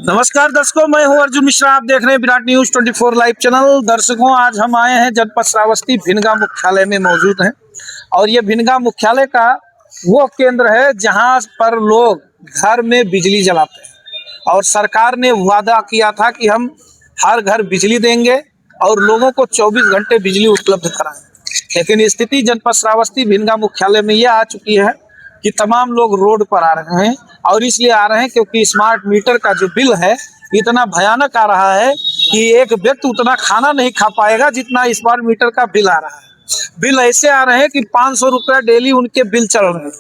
नमस्कार दर्शकों, मैं हूं अर्जुन मिश्रा। आप देख रहे हैं विराट न्यूज 24 लाइव चैनल। दर्शकों, आज हम आए हैं जनपद श्रावस्ती भिनगा मुख्यालय में मौजूद हैं और ये भिनगा मुख्यालय का वो केंद्र है जहां पर लोग घर में बिजली जलाते हैं और सरकार ने वादा किया था कि हम हर घर बिजली देंगे और लोगों को 24 घंटे बिजली उपलब्ध कराएंगे। लेकिन स्थिति जनपद श्रावस्ती भिनगा मुख्यालय में ये आ चुकी है कि तमाम लोग रोड पर आ रहे हैं और इसलिए आ रहे हैं क्योंकि स्मार्ट मीटर का जो बिल है इतना भयानक आ रहा है कि एक व्यक्ति उतना खाना नहीं खा पाएगा जितना स्मार्ट मीटर का बिल आ रहा है। बिल ऐसे आ रहे हैं कि 500 रुपया डेली उनके बिल चल रहे हैं।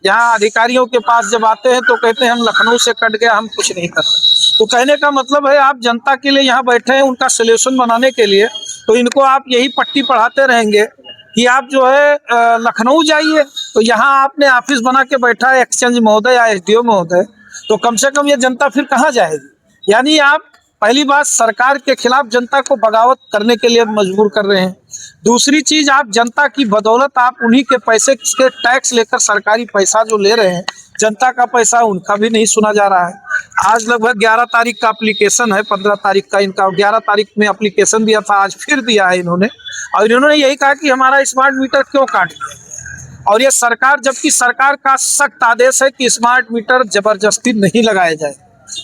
यहाँ अधिकारियों के पास जब आते हैं तो कहते हैं हम लखनऊ से कट गया, हम कुछ नहीं करते। तो कहने का मतलब है आप जनता के लिए यहाँ बैठे हैं उनका सोल्यूशन बनाने के लिए, तो इनको आप यही पट्टी पढ़ाते रहेंगे कि आप जो है लखनऊ जाइए। तो यहाँ आपने ऑफिस बना के बैठा है एक्सचेंज महोदय या एसडीओ महोदय, तो कम से कम ये जनता फिर कहाँ जाएगी। यानी आप पहली बात सरकार के खिलाफ जनता को बगावत करने के लिए मजबूर कर रहे हैं। दूसरी चीज, आप जनता की बदौलत आप उन्हीं के पैसे के टैक्स लेकर सरकारी पैसा जो ले रहे हैं, जनता का पैसा उनका भी नहीं सुना जा रहा है। आज लगभग 11 तारीख का एप्लीकेशन है, 15 तारीख का इनका 11 तारीख में एप्लीकेशन दिया था, आज फिर दिया है इन्होंने और इन्होंने यही कहा कि हमारा स्मार्ट मीटर क्यों काट दिया। और ये सरकार, जबकि सरकार का सख्त आदेश है कि स्मार्ट मीटर जबरदस्ती नहीं लगाए जाए,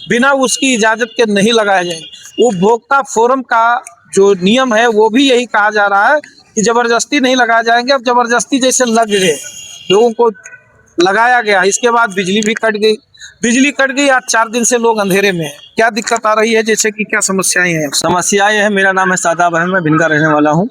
बिना उसकी इजाजत के नहीं लगाए जाए। उपभोक्ता फोरम का जो नियम है वो भी यही कहा जा रहा है कि जबरदस्ती नहीं लगाए जाएंगे। अब जबरदस्ती जैसे लग गए, लोगों को लगाया गया, इसके बाद बिजली भी कट गई। बिजली कट गई, आज 4 दिन से लोग अंधेरे में हैं। क्या दिक्कत आ रही है, जैसे कि क्या समस्याएं हैं? समस्याएं हैं। मेरा नाम है सादाब अहमद, मैं भिनगा रहने वाला हूं।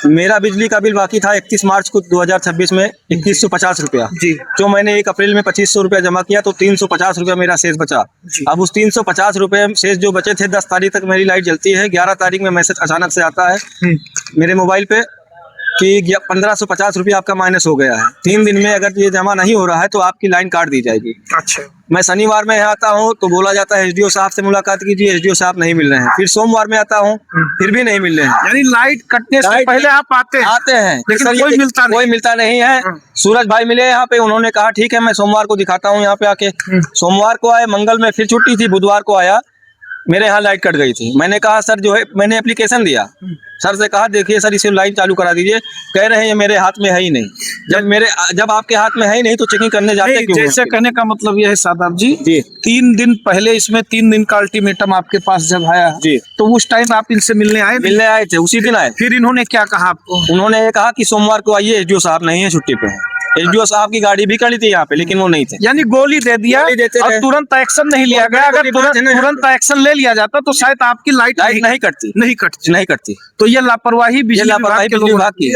मेरा बिजली का बिल बाकी था 31 मार्च को 2026 में 2150 रुपया जी। जो मैंने 1 अप्रैल में 2500 रुपया जमा किया तो 350 रुपया मेरा शेष बचा। अब उस 350 रुपये शेष जो बचे थे, 10 तारीख तक मेरी लाइट जलती है। 11 तारीख में मैसेज अचानक से आता है मेरे मोबाइल पे कि 1550 रुपया आपका माइनस हो गया है। 3 दिन में अगर ये जमा नहीं हो रहा है तो आपकी लाइन काट दी जाएगी। अच्छा। मैं शनिवार में आता हूँ तो बोला जाता है एसडीओ साहब से मुलाकात कीजिए, एसडीओ साहब नहीं मिल रहे हैं। फिर सोमवार में आता हूँ, फिर भी नहीं मिल रहे हैं। यानी लाइट कटने से पहले आप आते हैं लेकिन कोई मिलता नहीं है। सूरज भाई मिले यहाँ पे, उन्होंने कहा ठीक है मैं सोमवार को दिखाता हूँ यहाँ पे आके। सोमवार को आए, मंगल में फिर छुट्टी थी, बुधवार को आया, मेरे यहाँ लाइट कट गई थी। मैंने कहा सर जो है, मैंने एप्लीकेशन दिया, सर से कहा देखिए सर इसे लाइट चालू करा दीजिए। कह रहे हैं ये मेरे हाथ में है ही नहीं। जब आपके हाथ में है ही नहीं तो चेकिंग करने जाते क्यों? जैसे कहने का मतलब यह है सादाब जी, 3 दिन पहले इसमें 3 दिन का अल्टीमेटम आपके पास जब आया जी, तो उस टाइम आप इनसे मिलने आए थे? उसी दिन आए। फिर इन्होंने क्या कहा आपको? उन्होंने ये कहा कि सोमवार को आइए, एसडीओ साहब नहीं है, छुट्टी पे है। एसडीओ साहब की गाड़ी भी खड़ी थी यहाँ पे लेकिन वो नहीं थे। यानी गोली दे दिया और तुरंत एक्शन नहीं लिया गया। अगर तुरंत एक्शन ले लिया जाता तो शायद आपकी लाइट नहीं कटती। तो ये लापरवाही बिजली विभाग की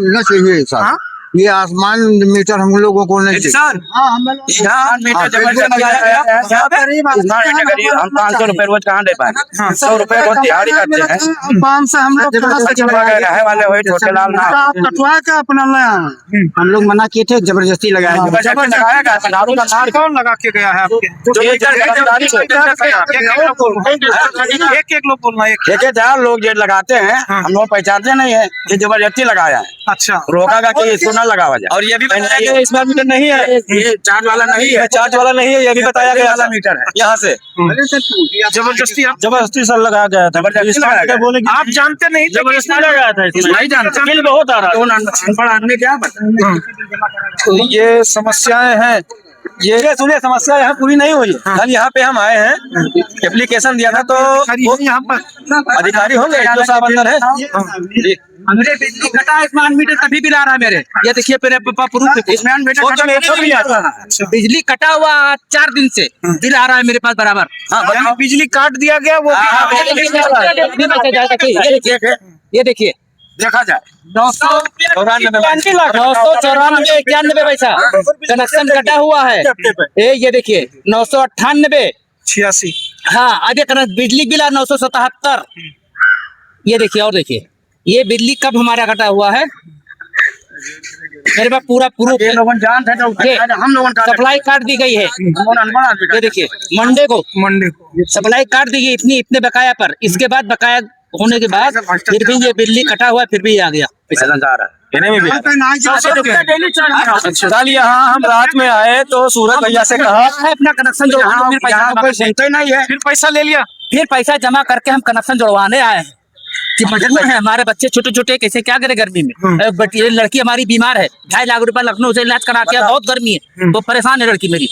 ना चाहिए सर। ये आसमान मीटर हम लोगों को नहीं चाहिए। हम 500 रुपए रोज कहाँ दे पाए? 100 रुपए रोज दिहाड़ी करते हैं। 500 हम लोग कटवा का अपना हम लोग मना किए थे, जबरदस्ती लगाया। कौन लगा के गया है आपके? एक लोग बोलना, 1000 लोग जो लगाते हैं हम लोग पहचानते नहीं है, ये जबरदस्ती लगाया है। अच्छा, रोका का कि इसको ना लगावा जाए। और ये भी बताया गया स्मार्ट मीटर नहीं है, ये चार्ज वाला नहीं है, चार्ज वाला नहीं है, ये भी बताया गया वाला मीटर है यहाँ से। जबरदस्ती सर लगाया गया था। आप जानते नहीं? जबरदस्ती लगाया था, नहीं जानते। बिल बहुत आ रहा है, अनपढ़ आदमी क्या बताए। तो ये समस्याएं हैं। ये सुनिए, समस्या यहाँ पूरी नहीं हुई। कल यहाँ पे हम आए हैं, एप्लीकेशन दिया था तो यहाँ पर अधिकारी होंगे जो साहब अंदर है। मेरे बिजली कटा, स्मार्ट मीटर तभी बिल आ रहा है मेरे। ये देखिए प्रूफ, स्मार्ट मीटर बिजली कटा हुआ 4 दिन से बिल आ रहा है मेरे पास बराबर। हाँ, बिजली काट दिया गया वो। ये देखिए, देखा जाए 994 पैसा कनेक्शन कटा हुआ है। ये देखिए 998 86। हाँ, आगे बिजली बिल 977। ये देखिए, और देखिए ये बिजली कब हमारा कटा हुआ है, मेरे पास पूरा प्रूफ है। हम लोगों सप्लाई काट दी गई है। ये देखिए मंडे को सप्लाई काट दी गई इतने बकाया पर। इसके बाद बकाया होने के बाद फिर भी ये बिजली कटा हुआ है, फिर भी ये आ गया पैसा। कहने में भी कल यहाँ हम रात में आए तो सूरज भैया से कहा अपना कनेक्शन जुड़वाना, फिर पैसा जमा सुनते नहीं है। फिर पैसा ले लिया। फिर पैसा जमा करके हम कनेक्शन जुड़वाने आए हैं कि मजबूर है, हमारे बच्चे छोटे छोटे, कैसे क्या करे गर्मी में। बट ये लड़की हमारी बीमार है, 2.5 लाख रुपए लखनऊ से इलाज करा के, बहुत गर्मी है तो परेशान है लड़की मेरी,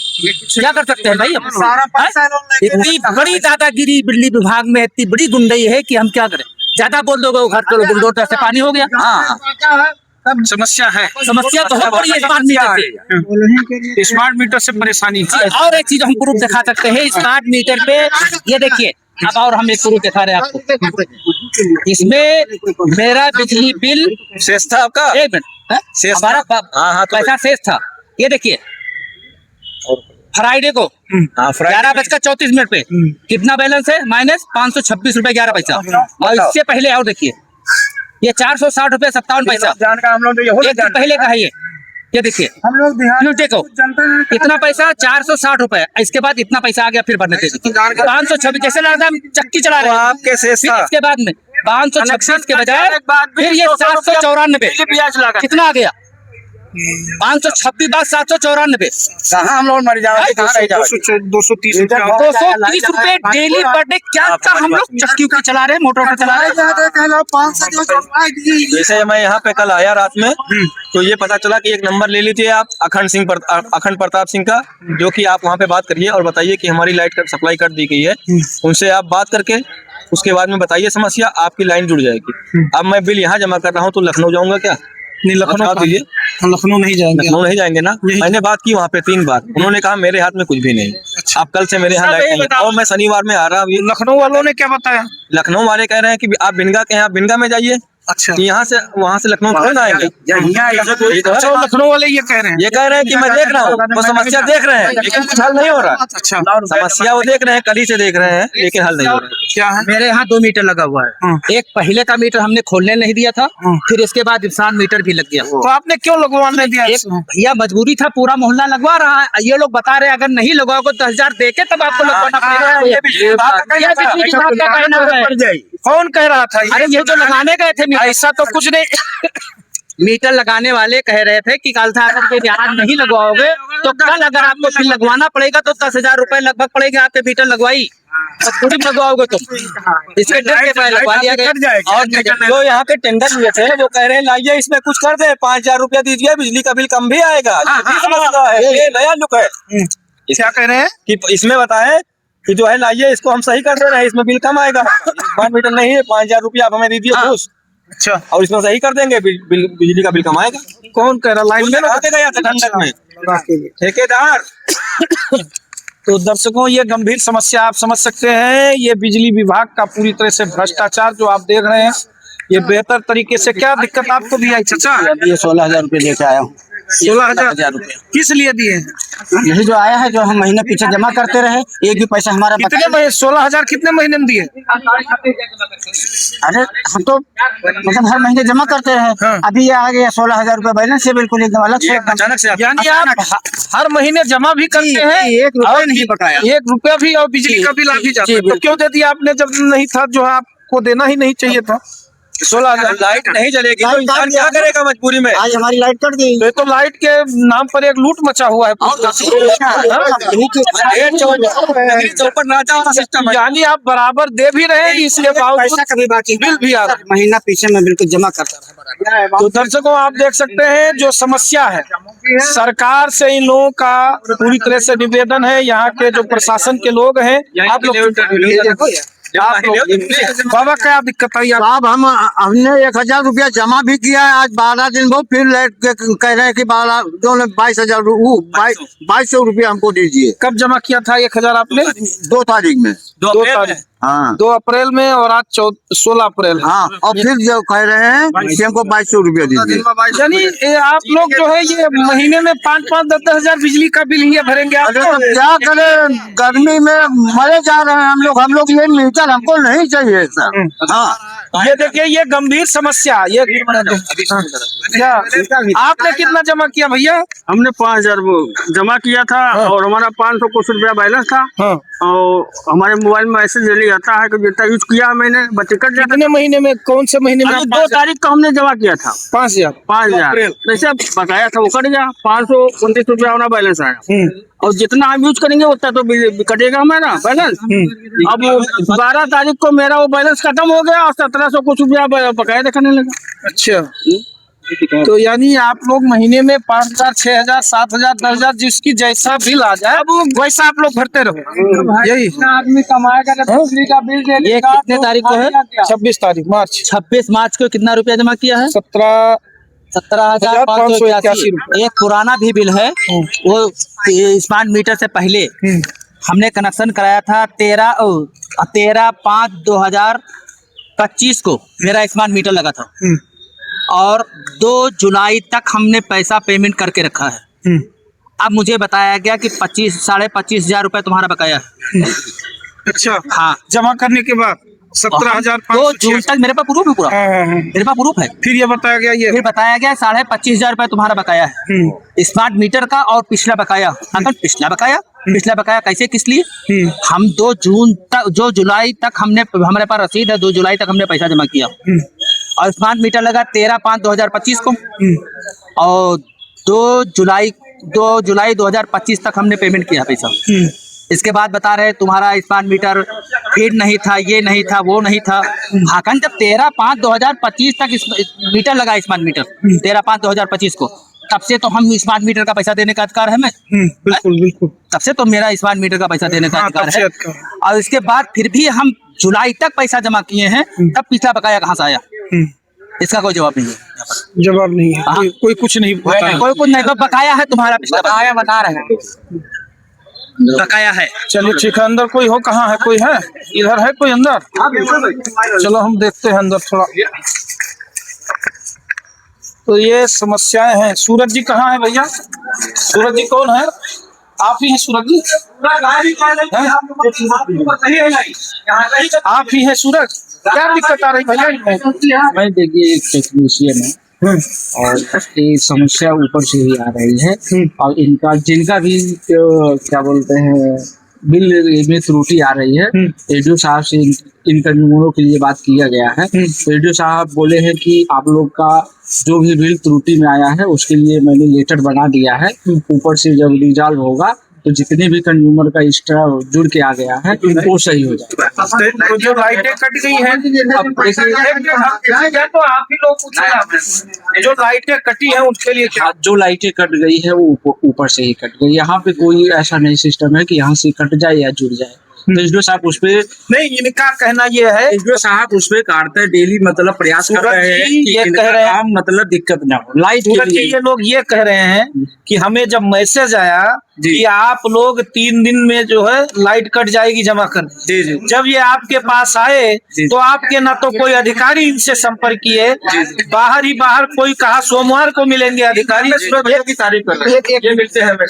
क्या कर सकते हैं भाई हम? सारा पैसा इन्होंने इतनी बड़ी दादागिरी बिजली विभाग में, इतनी बड़ी गुंडई है कि हम क्या करें। ज्यादा बोल दोगे वो घर चलो बुलडोजर से पानी हो गया। हाँ, समस्या है, समस्या तो है बड़ी स्मार्ट मीटर से। स्मार्ट मीटर से परेशानी थी। और एक चीज हम प्रूफ दिखा सकते हैं स्मार्ट मीटर पे, ये देखिए अब, और हम एक प्रूफ दिखा रहे हैं आपको। इसमें मेरा बिजली बिल शेष था आपका, एक मिनट, शेष हमारा हाँ, तो पैसा शेष था। ये देखिए फ्राइडे को हाँ, फ्राइडे 11:34 पे कितना बैलेंस है? -526 रुपए 11 पैसा। और इससे पहले और देखिए ये 460 रुपए 57 पैसा जान का हम लोग एक दिन पहले का है ये देखिए हम लोग न्यूज देखो इतना पैसा 460 रुपए, इसके बाद इतना पैसा आ गया फिर भरने थे 526, जैसे लगता है हम चक्की चला रहे हैं। आपके शेष फिर था। इसके बाद में 526 के बजाय फिर ये 794 कितना आ गया? 526 बाद 794, कहाँ हम लोग मर जाओगे, कहाँ रह जाओगे? 230 230 रुपए डेली पर डे। क्या हम लोग चक्की उक्की चला रहे हैं, मोटर चला रहे हैं। जैसे मैं यहाँ पे कल आया रात में तो ये पता चला कि एक नंबर ले लीजिए आप अखंड प्रताप सिंह का, जो कि आप वहाँ पे बात करिए और बताइए कि हमारी लाइट का सप्लाई कर दी गई है। उनसे आप बात करके उसके बाद में बताइए समस्या, आपकी लाइन जुड़ जाएगी। अब मैं बिल यहाँ जमा कर रहा हूँ तो लखनऊ जाऊंगा क्या? नहीं, लखनऊ दीजिए, हम लखनऊ नहीं जाएंगे। लखनऊ नहीं जाएंगे ना। मैंने बात की वहाँ पे 3 बार, उन्होंने कहा मेरे हाथ में कुछ भी नहीं। आप कल से मेरे यहाँ लाइट नहीं है और मैं शनिवार में आ रहा हूँ। लखनऊ वालों ने क्या बताया? लखनऊ वाले कह रहे हैं कि आप बिनगा के हैं, आप बिनगा में जाइए। अच्छा, यहाँ से वहाँ से लखनऊ थोड़ी ना आएंगे। अच्छा, लखनऊ वाले ये कह रहे हैं। ये कह रहे हैं कि मैं देख रहा हूँ, वो समस्या देख रहे हैं लेकिन कुछ हल नहीं हो रहा। अच्छा, समस्या वो देख रहे हैं, कल ही से देख रहे हैं लेकिन हल नहीं हो रहा। क्या है? मेरे यहाँ 2 मीटर लगा हुआ है। एक पहले का मीटर हमने खोलने नहीं दिया था, फिर इसके बाद इंसान मीटर भी लग गया। तो आपने क्यों लगवाने दिया? एक भैया मजबूरी था, पूरा मोहल्ला लगवा रहा है। ये लोग बता रहे हैं अगर नहीं लगवाओगे 10,000 देके तब आपको लगवाना पड़ेगा। ये बिजली विभाग का ये बिजली विभाग का कहना है। कौन कह रहा था? अरे ये जो लगाने गए थे ऐसा तो कुछ नहीं। मीटर लगाने वाले कह रहे थे कि कल से अगर ये ध्यान नहीं लगवाओगे तो कल अगर आपको फिर लगवाना पड़ेगा तो 10,000 रुपए लगभग पड़ेगा आपके मीटर लगवाई। तो खुद ही लगवाओगे तुम, इसके डर के पहले लगवा दिया गया। और जो यहाँ के टेंडर हुए थे वो कह रहे हैं लाइए इसमें कुछ कर दे, 5,000 रुपया दीजिए, बिजली का बिल कम भी आएगा। ये नया लुक है। क्या कह रहे हैं? कि इसमें बताएं कि जो है लाइए इसको हम सही कर दे रहे हैं, इसमें बिल कम आएगा। स्मार्ट मीटर नहीं है, 5,000 रुपया आप हमें दीजिए घूस, अच्छा, और इसमें सही कर देंगे, बिजली का बिल कम आएगा। कौन कह रहा? लाइन में आते गया था ठंडक में ठेकेदार। तो दर्शकों, ये गंभीर समस्या आप समझ सकते हैं। ये बिजली विभाग का पूरी तरह से भ्रष्टाचार जो आप देख रहे हैं, ये बेहतर तरीके से। क्या दिक्कत आपको भी आई चाचा? ये 16,000 रुपए लेके आया हूँ। 16,000 रुपए किस लिए दिए? यही जो आया है, जो हम महीने पीछे जमा करते रहे, एक भी पैसा हमारा कितने महीने? 16,000 कितने महीने में दिए? अरे हम तो मतलब हर महीने जमा करते रहे। हाँ। अभी ये आ गया 16,000 रुपए बैलेंस है, बिल्कुल एकदम अलग से। अचानक से यानी आप हर महीने जमा भी करते हैं, 1 रुपया नहीं बकाया। 1 रुपया भी, और बिजली का बिल आ भी जाता है। तो क्यों दे दिया आपने जब नहीं था, जो है आपको देना ही नहीं चाहिए था? 16,000 लाइट नहीं चलेगी तो इंसान क्या करेगा मजबूरी में? आज हमारी लाइट कट गई। तो लाइट के नाम पर एक लूट मचा हुआ है। चौपट नाचा वाला सिस्टम है। यानी आप बराबर दे भी रहे हैं, इसके बावजूद पैसा कभी बाकी बिल भी आ रहा है। महीना पीछे में बिल्कुल जमा करता रहा। तो दर्शकों, आप देख सकते हैं जो समस्या है, सरकार से इन लोगों का पूरी तरह से निवेदन है। यहाँ के जो प्रशासन के लोग हैं, आप लोग बाबा क्या दिक्कत आई? साहब हमने 1,000 रुपया जमा भी किया है, आज 12 दिन बहुत, फिर लाइट कह रहे हैं कि 22,000 2200 रुपया हमको दीजिए। कब जमा किया था 1,000 आपने? 2 तारीख में। 2 तारीख, हाँ 2 अप्रैल में, और आज 16 अप्रैल। हाँ, और फिर जो कह रहे हैं कि हमको 2200 रुपया दीजिए। यानी आप लोग जो है ये महीने में 5-5, 10-10 हजार बिजली का बिल ही भरेंगे आप? अरे तो क्या करें, गर्मी में मरे जा रहे हैं हम लोग ये मीटर हमको नहीं चाहिए सर। हाँ, ये देखिए, ये गंभीर समस्या। ये क्या आपने कितना जमा किया भैया? हमने 5,000 जमा किया था और हमारा 500 कुछ रुपया बैलेंस था। हाँ। और हमारे मोबाइल में मैसेज आता है कि जितना यूज किया मैंने बच्चे कट जाता कितने महीने में, कौन से महीने में? है। 2 तारीख को हमने जमा किया था 5,000। 5,000, जैसे बकाया था वो कट गया, 529 रुपया हमारा बैलेंस आया। और जितना हम यूज करेंगे उतना तो बिल कटेगा हमारा बैलेंस। अब 12 तारीख को मेरा वो बैलेंस खत्म हो गया और 1700 कुछ रुपया बकाया दिखाने लगा। अच्छा, तो यानी आप लोग महीने में 5,000, 6,000, 7,000, 10,000 जिसकी जैसा बिल आ जाए वैसा आप लोग भरते रहो, यही। आदमी कमाएगा तो बिजली का बिल दे ये कितने तारीख को है? 26 तारीख मार्च। 26 मार्च को कितना रुपया जमा किया है? 17,581 17,581। एक पुराना भी बिल है, वो स्मार्ट मीटर से पहले हमने कनेक्शन कराया था 13/5/2025 को मेरा स्मार्ट मीटर लगा था और 2 जुलाई तक हमने पैसा पेमेंट करके रखा है। अब मुझे बताया गया कि 25,000 रुपए तुम्हारा बकाया है। अच्छा, हाँ, जमा करने के बाद 17,500। 2 जून तक मेरे पास प्रूफ है पूरा, मेरे पास प्रूफ है। फिर ये बताया गया, ये फिर बताया गया 25,500 रुपए तुम्हारा बकाया है स्मार्ट मीटर का और पिछला बकाया। अगर पिछला बकाया कैसे, किस लिए? हम 2 जून तक, 2 जुलाई तक हमने, हमारे पास रसीद है, 2 जुलाई तक हमने पैसा जमा किया और स्मार्ट मीटर लगा 13/5/2025 को और 2 जुलाई 2025 तक हमने पेमेंट किया पैसा। इसके बाद बता रहे तुम्हारा स्मार्ट मीटर फीड नहीं था, ये नहीं था, वो नहीं था। हाकन जब 13/5/2025 तक मीटर लगा स्मार्ट मीटर 13/5/2025 को, तब से तो हम स्मार्ट मीटर का पैसा देने का अधिकार है मैं। बिल्कुल बिल्कुल, तब से तो मेरा स्मार्ट मीटर का पैसा देने का अधिकार तब से है। अधिकार। और इसके बाद फिर भी हम जुलाई तक पैसा जमा किए हैं, तब पिछला बकाया कहाँ से आया? इसका कोई जवाब नहीं है। जवाब नहीं है, कोई कुछ नहीं बताया। कोई कुछ नहीं, तो बकाया है तुम्हारा, पिछला बकाया बता रहे हैं, बकाया है। चलिए ठीक है, अंदर कोई हो? कहाँ है, कोई है इधर? है कोई अंदर? चलो हम देखते हैं अंदर थोड़ा। तो ये समस्याएं हैं। सूरज जी कहाँ है भैया? सूरज जी कौन है? आप ही हैं सूरज जी? आप ही हैं सूरज? क्या दिक्कत आ रही भैया? मैं देखिए एक टेक्नीशियन है और ये समस्या ऊपर से ही आ रही है और इनका जिनका भी क्या बोलते हैं बिल में त्रुटि आ रही है। एडीओ साहब से इन कंज्यूमरों के लिए बात किया गया है। एडीओ साहब बोले हैं कि आप लोग का जो भी बिल त्रुटि में आया है उसके लिए मैंने लेटर बना दिया है। ऊपर से जब रिजॉल्व होगा तो जितने भी कंज्यूमर का एक्स्ट्रा जुड़ के आ गया है वो सही हो जाएगा। तो जो लाइटें कट गई हैं, तो आप ही लोग पूछिए, जो लाइटें कटी हैं उनके लिए क्या? जो लाइटें कट गई है वो ऊपर से ही कट गई। यहाँ पे कोई ऐसा नहीं सिस्टम है कि यहाँ से कट जाए या जुड़ जाए। तो एसडीओ साहब उस पे नहीं, इनका कहना ये है, एसडीओ साहब उस पे काटते डेली मतलब प्रयास कर रहे हैं कि ये इनका कह रहे हैं, काम मतलब दिक्कत ना हो लाइट के सूरज जी लिए। ये लोग ये कह रहे हैं कि हमें जब मैसेज आया कि आप लोग 3 दिन में जो है लाइट कट जाएगी जमा कर, जब ये आपके पास आए तो आपके ना तो कोई अधिकारी इनसे संपर्क किए, बाहर कोई कहा सोमवार को मिलेंगे अधिकारी।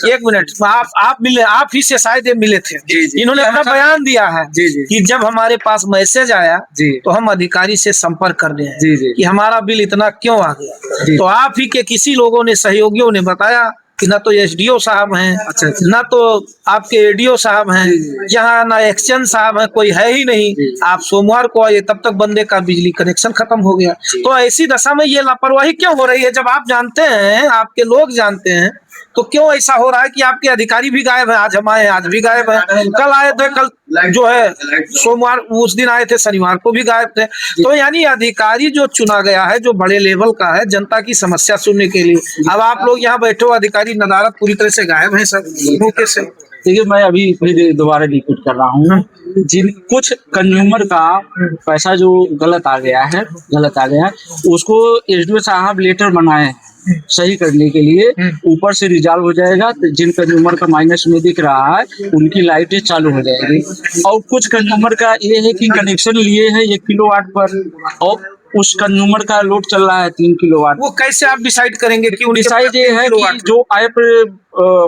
एक मिनट, आप मिले, आप ही से शायद मिले थे। इन्होंने अपना बयान दिया है कि जब हमारे पास मैसेज आया तो हम अधिकारी से संपर्क कर रहे हैं कि हमारा बिल इतना क्यों आ गया। तो आप ही के किसी लोगों ने, सहयोगियों ने बताया कि ना तो एसडीओ साहब हैं, ना तो आपके एडीओ साहब हैं, यहाँ ना एक्सचेंज साहब हैं, कोई है ही नहीं। आप सोमवार को आए तब तक बंदे का बिजली कनेक्शन खत्म हो गया। तो ऐसी दशा में ये लापरवाही क्यों हो रही है? जब आप जानते हैं, आपके लोग जानते हैं, तो क्यों ऐसा हो रहा है कि आपके अधिकारी भी गायब हैं? आज हम आए, आज भी गायब हैं, कल आए थे, कल जो है सोमवार उस दिन आए थे, शनिवार को भी गायब थे। तो यानी अधिकारी जो चुना गया है, जो बड़े लेवल का है, जनता की समस्या सुनने के लिए, अब आप लोग यहाँ बैठे हो, अधिकारी नदारत पूरी तरह से गायब है सब मौके से। देखिए मैं अभी फिर दोबारा रिपीट कर रहा हूँ, जिन कुछ कंज्यूमर का पैसा जो गलत आ गया है, उसको एसडीओ साहब लेटर बनाए हैं सही करने के लिए, ऊपर से रिजॉल्व हो जाएगा। तो जिन कंज्यूमर का माइनस में दिख रहा है उनकी लाइटें चालू हो जाएगी। और कुछ कंज्यूमर का ये है कि कनेक्शन लिए हैं 1 किलोवाट पर और उस कंज्यूमर का लोड चल रहा है 3 किलोवाट। वो कैसे आप डिसाइड करेंगे कि डिसाइड ये है कि जो ऐप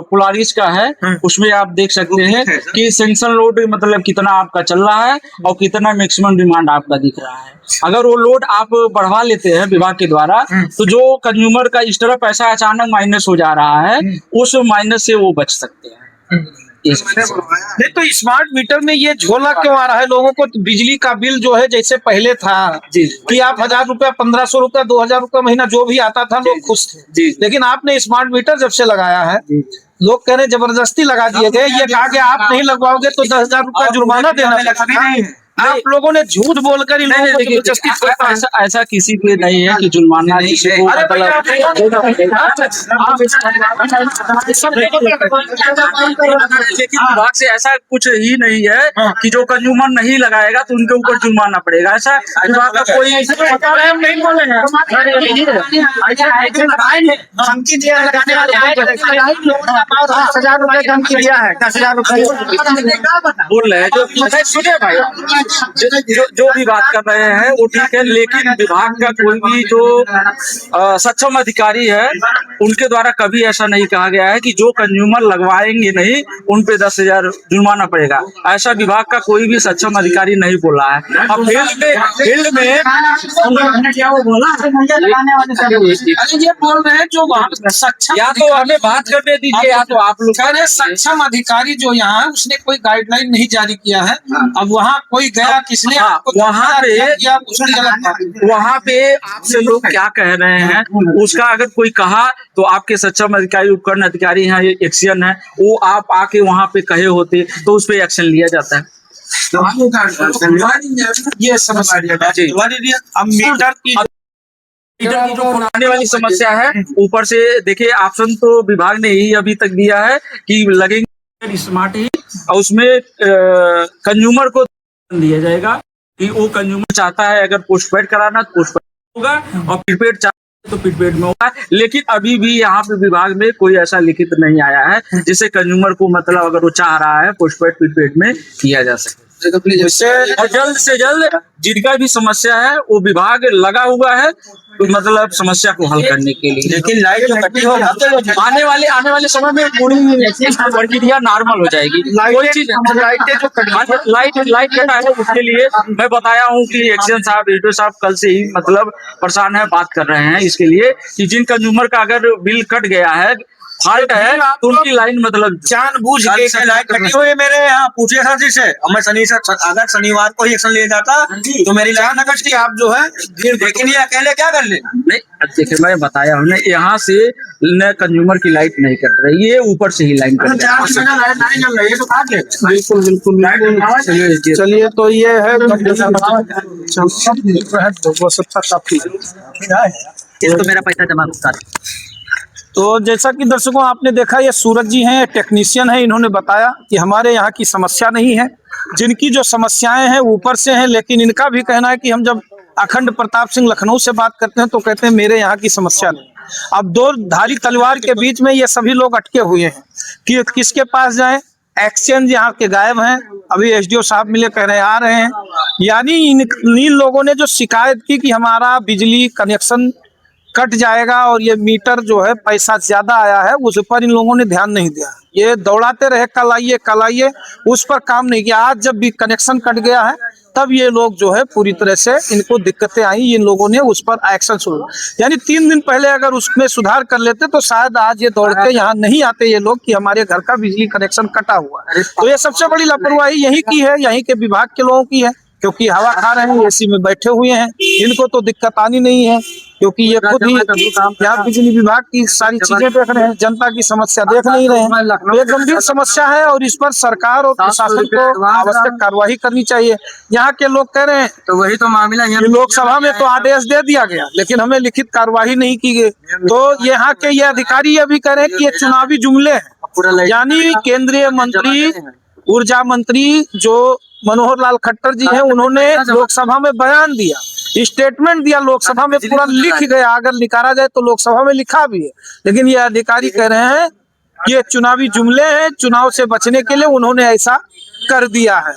पोलारिस का है उसमें आप देख सकते हैं कि सेंक्शन लोड मतलब कितना आपका चल रहा है और कितना मैक्सिमम डिमांड आपका दिख रहा है। अगर वो लोड आप बढ़वा लेते हैं विभाग के द्वारा तो जो कंज्यूमर का इस तरह पैसा अचानक माइनस हो जा रहा है, उस माइनस से वो बच सकते हैं। ये समस्या है। नहीं तो स्मार्ट मीटर में ये झोला क्यों आ रहा है लोगों को? तो बिजली का बिल जो है जैसे पहले था जी कि आप 1000 रुपया, 1500 रुपया, 2000 रुपया महीना जो भी आता था लोग खुश थे। जी लेकिन आपने स्मार्ट मीटर जब से लगाया है, लोग कह रहे जबरदस्ती लगा दिए गए, ये कहा कि आप नहीं लगवाओगे तो 10,000 रुपया जुर्माना देना पड़ेगा। आप लोगों ने झूठ बोलकर इन लोगों को जबरदस्ती थोपा है। ऐसा किसी पे नहीं है कि जुर्माना किसी को अरे भैया, लेकिन विभाग से ऐसा कुछ ही नहीं है कि जो कंज्यूमर नहीं लगाएगा तो उनके ऊपर जुर्माना पड़ेगा। ऐसा विभाग का कोई हम नहीं बोलेंगे। धमकी दिया लगाने वाले 10,000 रुपए धमकी दिया है, 10,000 रुपए बोल रहे हैं जो सुने भाई, जो भी बात कर रहे हैं वो ठीक है, लेकिन विभाग का कोई भी जो सक्षम अधिकारी है उनके द्वारा कभी ऐसा नहीं कहा गया है कि जो कंज्यूमर लगवाएंगे नहीं उन पे 10,000 जुर्माना पड़ेगा। ऐसा विभाग का कोई भी सक्षम अधिकारी नहीं बोला है। अब फील्ड में क्या वो बोला अरे ये बोल रहे हैं जो वहाँ सक्षम, या तो हमें बात करने दीजिए या तो आप लोग कह रहे सक्षम अधिकारी जो यहाँ है उसने कोई गाइडलाइन नहीं जारी किया है। अब वहाँ कोई गया किसने हाँ, आपको वहाँ पे किया, उसकी गलत बात है। वहाँ पे आपसे लोग क्या कह रहे हैं उसका अगर कोई कहा तो आपके सक्षम अधिकारी, उपकरण अधिकारी हैं, एक्शन है, वो आप आके वहाँ पे कहे होते तो उस पे एक्शन लिया जाता है। ये समस्या अब मीटर की मीटर की जो पुराने वाली समस्या है, ऊपर से देखिए ऑप्शन तो विभाग ने ही अभी तक दिया है कि लगेंगे स्मार्ट ही, और उसमें कंज्यूमर को दिया जाएगा कि वो कंज्यूमर चाहता है अगर पोस्टपेड कराना तो पोस्टपेड होगा और प्रीपेड चाहता है तो प्रीपेड में होगा। लेकिन अभी भी यहाँ पे विभाग में कोई ऐसा लिखित नहीं आया है जिससे कंज्यूमर को मतलब अगर वो चाह रहा है पोस्टपेड प्रीपेड में किया जा सके। और जल्द से जल्द जिनका भी समस्या है वो विभाग लगा हुआ है तो मतलब समस्या को हल करने के लिए। लेकिन लाइट जो कटी हो आने वाले समय में पूरी प्रक्रिया नॉर्मल हो जाएगी। कोई चीज लाइटें जो लाइट कटा है उसके लिए मैं बताया हूँ कि एक्शन साहब, एडिटर साहब कल से ही मतलब परेशान है, बात कर रहे हैं इसके लिए कि जिन कंज्यूमर का अगर बिल कट गया है, फॉल्ट है, तो उनकी लाइन मतलब जानबूझ के लाइट कटी हुई है मेरे यहाँ, पूछिए सर जी से। और मैं अगर शनिवार को ही एक्शन ले जाता तो मेरी लाइन न कटती। आप जो है लेकिन ये अकेले क्या कर लेना। नहीं, देखिए मैं बताया हूँ ना, यहाँ से न कंज्यूमर की लाइट नहीं कट रही है, ऊपर से ही लाइन कट रही है। बिल्कुल बिल्कुल चलिए, तो ये है इसको मेरा पैसा जमा कर। तो जैसा कि दर्शकों आपने देखा, ये सूरज जी हैं, टेक्नीशियन हैं, इन्होंने बताया कि हमारे यहाँ की समस्या नहीं है, जिनकी जो समस्याएं हैं ऊपर से हैं। लेकिन इनका भी कहना है कि हम जब अखंड प्रताप सिंह लखनऊ से बात करते हैं तो कहते हैं मेरे यहाँ की समस्या नहीं। अब दो धारी तलवार के बीच में ये सभी लोग अटके हुए हैं कि किसके पास जाएं। एक्सचेंज यहाँ के गायब हैं, अभी एसडीओ साहब मिले, कह रहे हैं आ रहे हैं। यानी इन लोगों ने जो शिकायत की कि हमारा बिजली कनेक्शन कट जाएगा और ये मीटर जो है पैसा ज्यादा आया है, उस पर इन लोगों ने ध्यान नहीं दिया। ये दौड़ाते रहे कल आइए, उस पर काम नहीं किया। आज जब भी कनेक्शन कट गया है तब ये लोग जो है पूरी तरह से इनको दिक्कतें आई, इन लोगों ने उस पर एक्शन शुरू। यानी 3 दिन पहले अगर उसमें सुधार कर लेते तो शायद आज ये दौड़ के यहाँ नहीं आते ये लोग कि हमारे घर का बिजली कनेक्शन कटा हुआ है। तो ये सबसे बड़ी लापरवाही यही की है, यहीं के विभाग के लोगों की है, क्योंकि हवा खा रहे हैं, एसी में बैठे हुए हैं, इनको तो दिक्कत आनी नहीं है क्योंकि ये खुद ही यहाँ बिजली विभाग की सारी चीजें देख रहे हैं, जनता की समस्या देख नहीं रहे हैं। तो ये गंभीर समस्या है और इस पर सरकार और प्रशासन को आवश्यक कार्रवाई करनी चाहिए। यहाँ के लोग कह रहे हैं, तो वही तो मामला है। लोकसभा में तो आदेश दे दिया गया लेकिन हमें लिखित कार्रवाई नहीं की गई। तो यहाँ के ये अधिकारी ये भी कह रहे हैं कि ये चुनावी जुमले हैं। यानी केंद्रीय मंत्री, ऊर्जा मंत्री जो मनोहर लाल खट्टर जी हैं, उन्होंने लोकसभा में बयान दिया, स्टेटमेंट दिया, लोकसभा में पूरा लिख गया। अगर निकाला जाए तो लोकसभा में लिखा भी है, लेकिन ये अधिकारी कह रहे हैं कि ये चुनावी जुमले हैं, चुनाव से बचने के लिए उन्होंने ऐसा कर दिया है।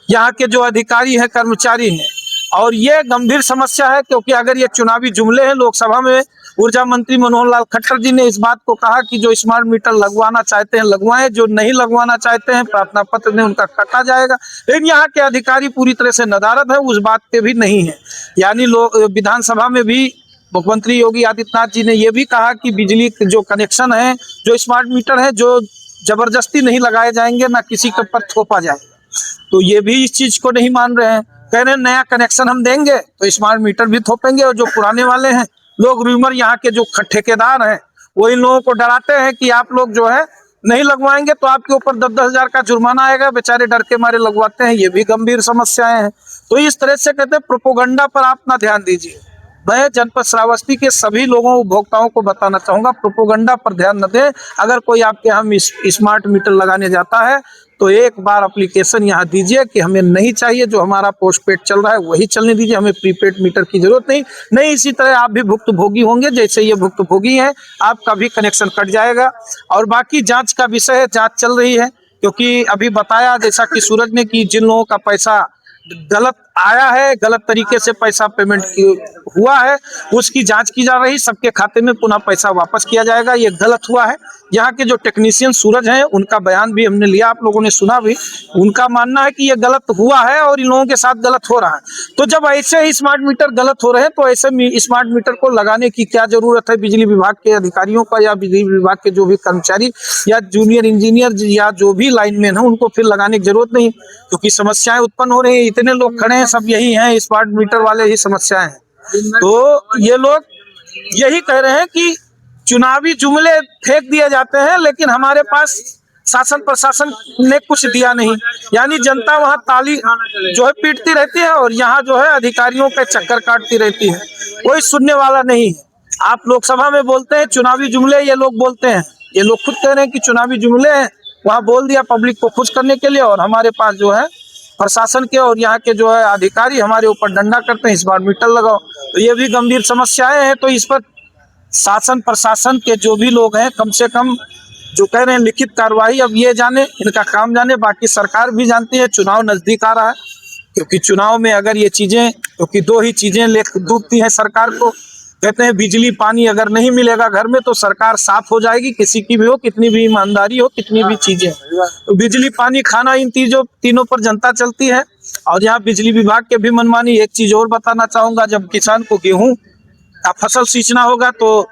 यहाँ के जो अधिकारी हैं, कर्मचारी हैं, और ये गंभीर समस्या है क्योंकि अगर ये चुनावी जुमले हैं, लोकसभा में ऊर्जा मंत्री मनोहर लाल खट्टर जी ने इस बात को कहा कि जो स्मार्ट मीटर लगवाना चाहते हैं लगवाएं, जो नहीं लगवाना चाहते हैं प्रार्थना पत्र में उनका कटा जाएगा। लेकिन यहाँ के अधिकारी पूरी तरह से नदारद है, उस बात पे भी नहीं है। यानी लोग विधानसभा में भी मुख्यमंत्री योगी आदित्यनाथ जी ने यह भी कहा कि बिजली जो कनेक्शन है, जो स्मार्ट मीटर है, जो जबरदस्ती नहीं लगाए जाएंगे, ना किसी के ऊपर थोपा जाएगा। तो ये भी इस चीज को नहीं मान रहे हैं, कह रहे हैं नया कनेक्शन हम देंगे तो स्मार्ट मीटर भी थोपेंगे, और जो पुराने वाले हैं लोग रूमर यहाँ के जो ठेकेदार हैं वो इन लोगों को डराते हैं कि आप लोग जो है नहीं लगवाएंगे तो आपके ऊपर 10-10 हजार का जुर्माना आएगा, बेचारे डर के मारे लगवाते हैं। ये भी गंभीर समस्याएं हैं। तो इस तरह से कहते हैं प्रोपोगंडा पर आप ना ध्यान दीजिए। मैं जनपद श्रावस्ती के सभी लोगों उपभोक्ताओं को बताना चाहूंगा, प्रोपोगंडा पर ध्यान न दें। अगर कोई आपके यहाँ स्मार्ट मीटर लगाने जाता है तो एक बार एप्लीकेशन यहाँ दीजिए कि हमें नहीं चाहिए, जो हमारा पोस्टपेड चल रहा है वही चलने दीजिए, हमें प्रीपेड मीटर की जरूरत नहीं। इसी तरह आप भी भुक्तभोगी होंगे, जैसे ये भुक्तभोगी हैं, आपका भी कनेक्शन कट जाएगा। और बाकी जांच का विषय है, जांच चल रही है, क्योंकि अभी बताया जैसा कि सूरज ने कि जिन लोगों का पैसा गलत आया है, गलत तरीके से पैसा पेमेंट हुआ है, उसकी जांच की जा रही, सबके खाते में पुनः पैसा वापस किया जाएगा। ये गलत हुआ है। यहाँ के जो टेक्नीशियन सूरज हैं उनका बयान भी हमने लिया, आप लोगों ने सुना भी। उनका मानना है कि ये गलत हुआ है और इन लोगों के साथ गलत हो रहा है। तो जब ऐसे ही स्मार्ट मीटर गलत हो रहे हैं तो ऐसे स्मार्ट मीटर को लगाने की क्या जरूरत है? बिजली विभाग के अधिकारियों का या बिजली विभाग के जो भी कर्मचारी या जूनियर इंजीनियर या जो भी लाइनमैन है उनको फिर लगाने की जरूरत नहीं, क्योंकि समस्याएं उत्पन्न हो रही है। इतने लोग खड़े हैं, सब यही हैं, स्मार्ट मीटर वाले ही समस्याएं हैं। तो ये लोग यही कह रहे हैं कि चुनावी जुमले फेंक दिए जाते हैं, लेकिन हमारे पास शासन प्रशासन ने कुछ दिया नहीं। यानी जनता वहां ताली जो है पीटती रहती है और यहाँ जो है अधिकारियों के चक्कर काटती रहती है, कोई सुनने वाला नहीं है। आप लोकसभा में बोलते हैं चुनावी जुमले, ये लोग बोलते हैं, ये लोग खुद कह रहे हैं कि चुनावी जुमले हैं, वहां बोल दिया पब्लिक को खुश करने के लिए, और हमारे पास जो है प्रशासन के और यहाँ के जो है अधिकारी हमारे ऊपर डंडा करते हैं स्मार्ट मीटर लगाओ। तो ये भी गंभीर समस्याएं हैं। तो इस पर शासन प्रशासन के जो भी लोग हैं, कम से कम जो कह रहे हैं लिखित कार्रवाई अब ये जाने, इनका काम जाने। बाकी सरकार भी जानती है चुनाव नजदीक आ रहा है, क्योंकि चुनाव में अगर ये चीजें, क्योंकि दो ही चीजें डूबती हैं सरकार को, कहते हैं बिजली पानी अगर नहीं मिलेगा घर में तो सरकार साफ हो जाएगी, किसी की भी हो, कितनी भी ईमानदारी हो, कितनी भी चीजें। तो बिजली पानी खाना इन तीनों पर जनता चलती है। और यहाँ बिजली विभाग के भी मनमानी। एक चीज और बताना चाहूंगा, जब किसान को गेहूं का फसल सींचना होगा तो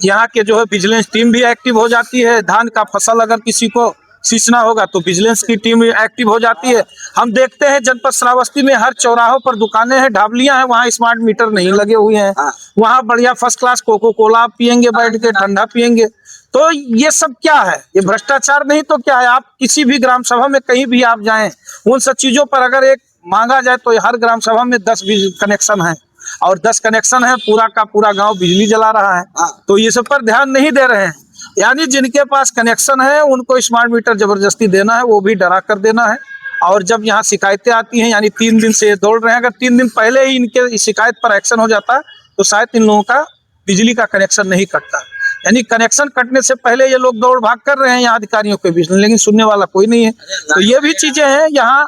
यहाँ के जो है विजिलेंस टीम भी एक्टिव हो जाती है। धान का फसल अगर किसी को सींचना होगा तो विजिलेंस की टीम एक्टिव हो जाती है। हम देखते हैं जनपद श्रावस्ती में हर चौराहों पर दुकानें हैं, ढाबलियां हैं, वहाँ स्मार्ट मीटर नहीं लगे हुए हैं। वहाँ बढ़िया फर्स्ट क्लास कोको कोला पियेंगे, बैठ के ठंडा पियेंगे। तो ये सब क्या है? ये भ्रष्टाचार नहीं तो क्या है? आप किसी भी ग्राम सभा में कहीं भी आप जाएं, उन सब चीजों पर अगर एक मांगा जाए तो हर ग्राम सभा में 10 कनेक्शन है, और 10 कनेक्शन है, पूरा का पूरा गांव बिजली जला रहा है। तो ये सब पर ध्यान नहीं दे रहे हैं। यानी जिनके पास कनेक्शन है उनको स्मार्ट मीटर जबरदस्ती देना है, वो भी डरा कर देना है। और जब यहाँ शिकायतें आती हैं, यानी 3 दिन से दौड़ रहे हैं, अगर 3 दिन पहले ही इनके शिकायत पर एक्शन हो जाता तो शायद इन लोगों का बिजली का कनेक्शन नहीं कटता। यानी कनेक्शन कटने से पहले ये लोग दौड़ भाग कर रहे हैं यहाँ अधिकारियों के बीच में, लेकिन सुनने वाला कोई नहीं है। तो ये भी चीजें हैं, यहाँ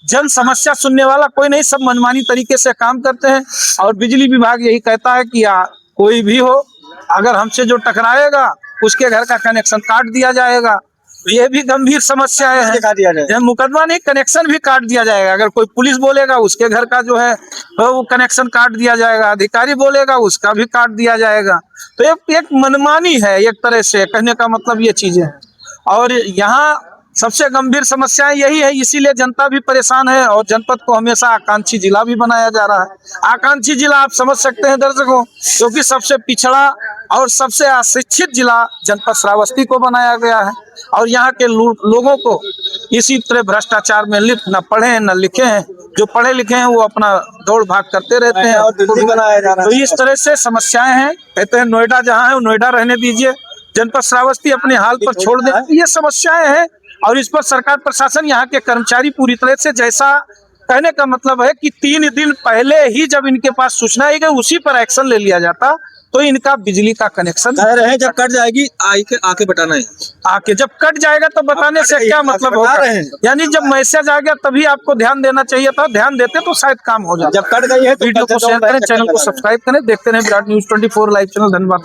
जन समस्या सुनने वाला कोई नहीं, सब मनमानी तरीके से काम करते हैं। और बिजली विभाग यही कहता है कि कोई भी हो, अगर हमसे जो टकराएगा उसके घर का कनेक्शन काट दिया जाएगा। तो ये भी गंभीर समस्याएं हैं। मुकदमा नहीं, कनेक्शन भी काट दिया जाएगा। अगर कोई पुलिस बोलेगा उसके घर का जो है वो कनेक्शन काट दिया जाएगा, अधिकारी बोलेगा उसका भी काट दिया जाएगा। तो एक मनमानी है एक तरह से, कहने का मतलब ये चीजें हैं। और यहाँ सबसे गंभीर समस्याएं यही है, इसीलिए जनता भी परेशान है और जनपद को हमेशा आकांक्षी जिला भी बनाया जा रहा है। आकांक्षी जिला आप समझ सकते हैं दर्शकों, क्योंकि सबसे पिछड़ा और सबसे अशिक्षित जिला जनपद श्रावस्ती को बनाया गया है। और यहाँ के लोगों को इसी तरह भ्रष्टाचार में लिप्त, न पढ़े हैं न लिखे हैं। जो पढ़े लिखे हैं वो अपना दौड़ भाग करते रहते हैं और बनाया जा रहा है। तो इस तरह से समस्याएं हैं। कहते हैं नोएडा जहाँ है वो नोएडा रहने दीजिए, जनपद श्रावस्ती अपने हाल पर छोड़ दे। ये समस्याएं हैं और इस पर सरकार प्रशासन, यहाँ के कर्मचारी पूरी तरह से, जैसा कहने का मतलब है कि 3 दिन पहले ही जब इनके पास सूचना आई गई उसी पर एक्शन ले लिया जाता तो इनका बिजली का कनेक्शन रहे। जब कट जाएगी आके बताना है, आके जब कट जाएगा तो बताने से क्या मतलब होगा? यानी जब मैसेज आ गया तभी आपको ध्यान देना चाहिए था, ध्यान देते तो शायद काम हो जाए। जब कट गई है तो वीडियो को शेयर करें, चैनल को सब्सक्राइब करें। देखते रहे विराट न्यूज 24 लाइव चैनल। धन्यवाद।